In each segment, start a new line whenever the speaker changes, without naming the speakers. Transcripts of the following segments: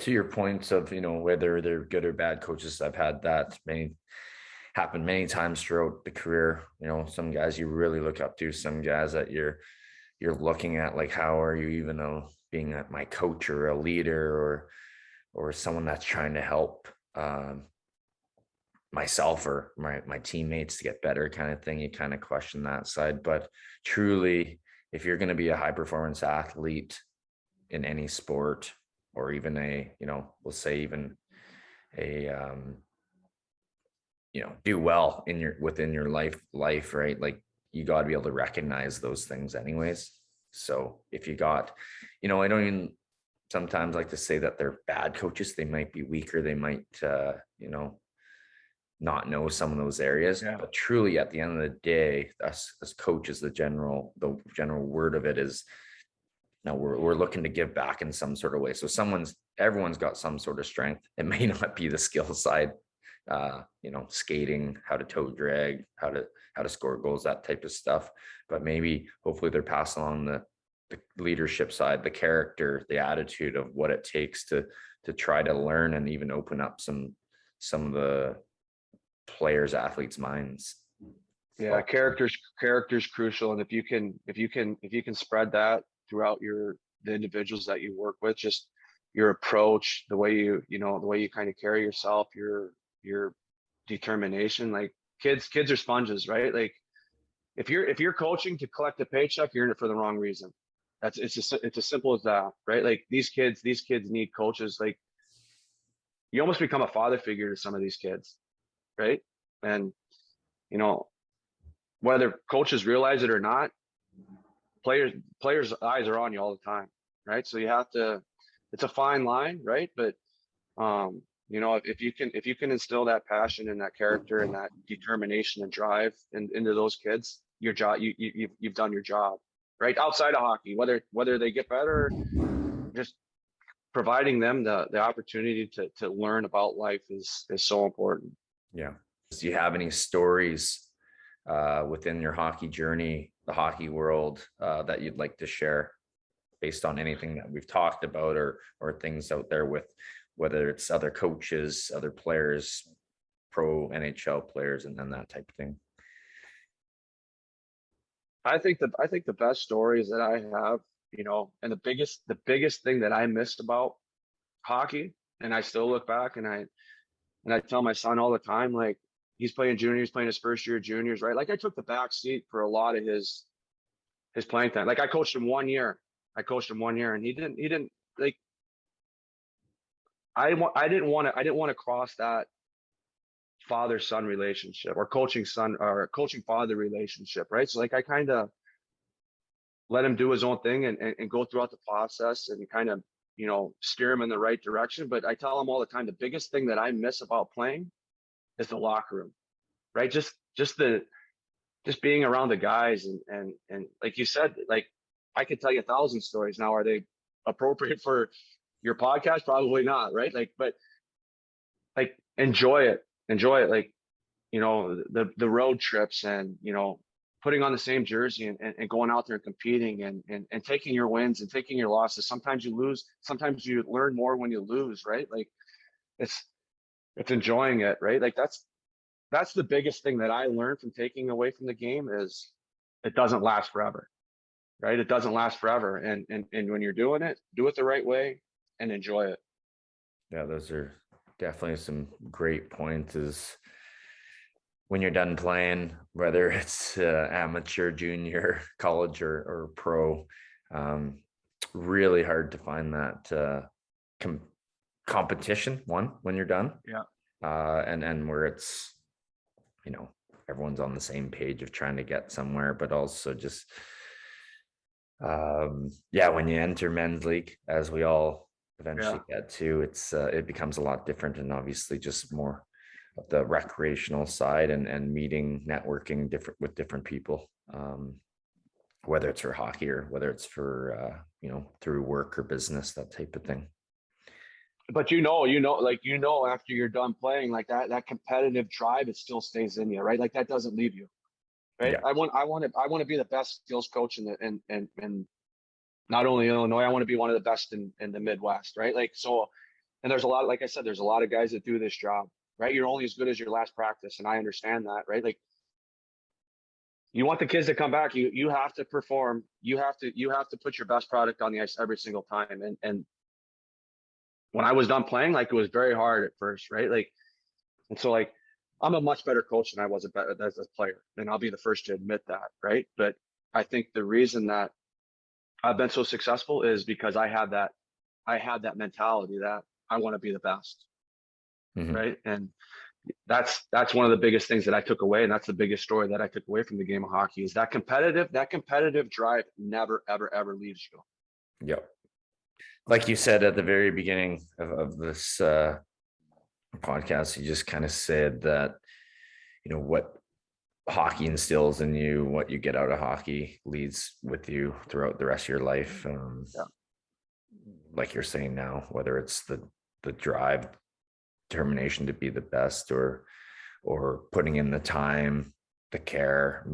to your points of, whether they're good or bad coaches, I've had that happen many times throughout the career. Some guys you really look up to, some guys that you're looking at, like, how are you even being my coach or a leader or someone that's trying to help myself or my teammates to get better, kind of thing. You kind of question that side. But truly, if you're going to be a high performance athlete in any sport, or even we'll say even a do well within your life, right? Like, you got to be able to recognize those things anyways. So if you got, I don't even sometimes like to say that they're bad coaches. They might be weaker. They might, not know some of those areas. Yeah. But truly, at the end of the day, us as coaches, the general word of it is, we're looking to give back in some sort of way. So everyone's got some sort of strength. It may not be the skill side, skating, how to toe drag, how to score goals, that type of stuff. But maybe hopefully they're passing along the leadership side, the character, the attitude of what it takes to try to learn and even open up some of the players, athletes' minds.
Yeah, character's crucial. And if you can spread that throughout the individuals that you work with, just your approach, the way you kind of carry yourself, your determination. Like, kids are sponges, right? Like, if you're coaching to collect a paycheck, you're in it for the wrong reason. It's as simple as that, right? Like, these kids need coaches. Like, you almost become a father figure to some of these kids, right? And whether coaches realize it or not, players' eyes are on you all the time, right? So you have to. It's a fine line, right? But if you can instill that passion and that character and that determination and drive into those kids, your job, you've done your job, right? Outside of hockey, whether they get better, just providing them the opportunity to learn about life is so important.
Yeah. Do you have any stories within your hockey journey, the hockey world, that you'd like to share based on anything that we've talked about, or things out there with, whether it's other coaches, other players, pro NHL players, and then that type of thing?
I think the best stories that I have, and the biggest thing that I missed about hockey, and I still look back and I tell my son all the time, like, he's playing juniors, playing his first year of juniors, right? Like, I took the back seat for a lot of his playing time. Like, I coached him 1 year. And he didn't like, I didn't want to cross that father-son relationship or coaching father relationship, right? So, like, I kind of let him do his own thing and go throughout the process and kind of, steer him in the right direction. But I tell him all the time, the biggest thing that I miss about playing is the locker room, right? Just being around the guys and like you said, like, I could tell you 1,000 stories. Now, are they appropriate for your podcast? Probably not, right? Like, but like, enjoy it. Like, the road trips and, putting on the same jersey and going out there and competing and taking your wins and taking your losses. Sometimes you lose, sometimes you learn more when you lose, right? Like, it's enjoying it, right? Like, that's the biggest thing that I learned from taking away from the game is it doesn't last forever, right? It doesn't last forever. And when you're doing it, do it the right way and enjoy it.
Yeah, those are definitely some great points. Is when you're done playing, whether it's amateur, junior, college, or pro, really hard to find that competition when you're done.
Yeah.
And where it's, everyone's on the same page of trying to get somewhere, but also just, when you enter men's league, as we all eventually get to, it becomes a lot different, and obviously just more of the recreational side and meeting, networking with different people, whether it's for hockey or whether it's for, through work or business, that type of thing.
But after you're done playing, like, that competitive drive, it still stays in you, right? Like, that doesn't leave you, right? Yeah. I want to be the best skills coach in not only Illinois, I want to be one of the best in the Midwest, right? Like, so And there's a lot, like I said, there's a lot of guys that do this job, right? You're only as good as your last practice. And I understand that, right? Like you want the kids to come back, you have to perform. You have to put your best product on the ice every single time. And when I was done playing, like it was very hard at first, right? Like, and so like I'm a much better coach than I was as a player. And I'll be the first to admit that, right? But I think the reason that I've been so successful is because I had that mentality that I want to be the best,
Mhm.
right? And that's one of the biggest things that I took away, and that's the biggest story that I took away from the game of hockey is that competitive drive never ever ever leaves you.
Yep. Like you said at the very beginning of this podcast, you just kind of said that, what hockey instills in you, what you get out of hockey leads with you throughout the rest of your life.
Yeah.
Like you're saying now, whether it's the drive, determination to be the best, or putting in the time, the care,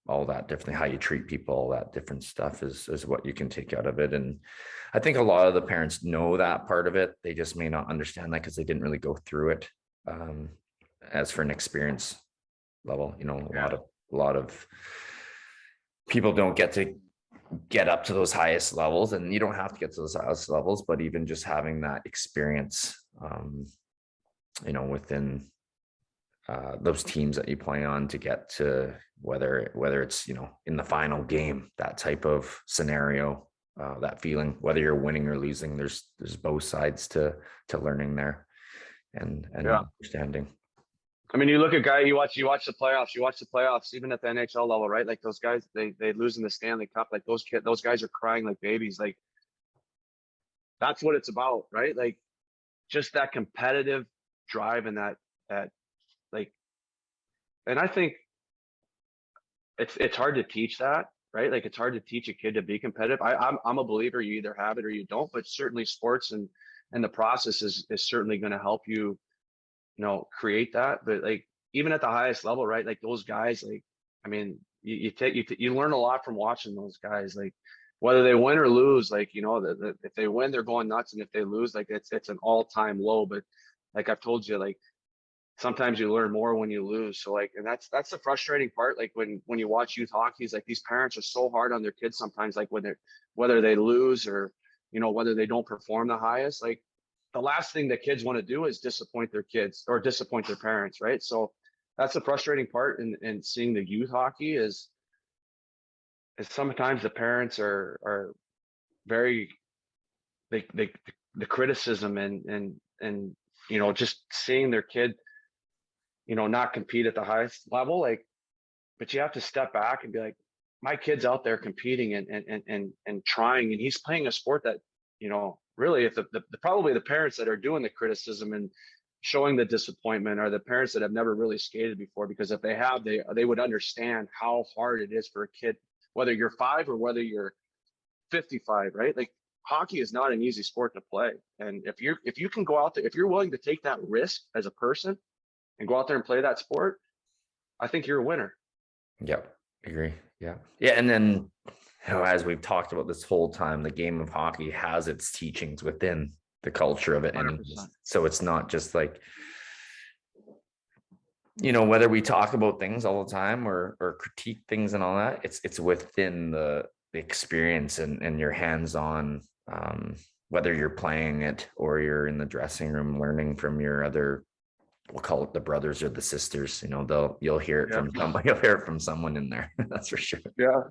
all that different, how you treat people, all that different stuff is what you can take out of it. And I think a lot of the parents know that part of it. They just may not understand that because they didn't really go through it. As for an experience level, a lot of people don't get to get up to those highest levels, and you don't have to get to those highest levels, but even just having that experience, within those teams that you play on to get to whether it's in the final game, that type of scenario, that feeling, whether you're winning or losing, there's both sides to learning there and
Yeah.
understanding.
I mean, you look at you watch the playoffs, even at the NHL level, right? Like those guys, they lose in the Stanley Cup. Like those guys are crying like babies. Like that's what it's about, right? Like just that competitive drive and that like, and I think it's hard to teach that, right? Like it's hard to teach a kid to be competitive. I'm a believer you either have it or you don't, but certainly sports and the process is certainly going to help you, create that. But like even at the highest level, right? Like those guys, like I mean, you learn a lot from watching those guys. Like whether they win or lose, like if they win, they're going nuts, and if they lose, like it's an all-time low. But like I've told you, like sometimes you learn more when you lose. So like, and that's the frustrating part. Like when you watch youth hockey, is like these parents are so hard on their kids sometimes, like whether they lose or, whether they don't perform the highest, like the last thing that kids want to do is disappoint their kids or disappoint their parents. Right. So that's the frustrating part in seeing the youth hockey is sometimes the parents are very, the criticism and, just seeing their kid, not compete at the highest level, like, but you have to step back and be like, my kid's out there competing and trying, and he's playing a sport that, really, if probably the parents that are doing the criticism and showing the disappointment are the parents that have never really skated before, because if they have, they would understand how hard it is for a kid, whether you're 5 or whether you're 55, right? Like hockey is not an easy sport to play. And if you can go out there, if you're willing to take that risk as a person and go out there and play that sport, I think you're a winner.
Yep, agree. Yeah. Yeah. And then, as we've talked about this whole time, the game of hockey has its teachings within the culture of it. And
100%.
so it's not just like, whether we talk about things all the time or critique things and all that, it's within the experience and your hands-on, whether you're playing it or you're in the dressing room learning from your other, we'll call it the brothers or the sisters, you'll hear it from somebody, you'll hear it from someone in there. That's for sure.
Yeah.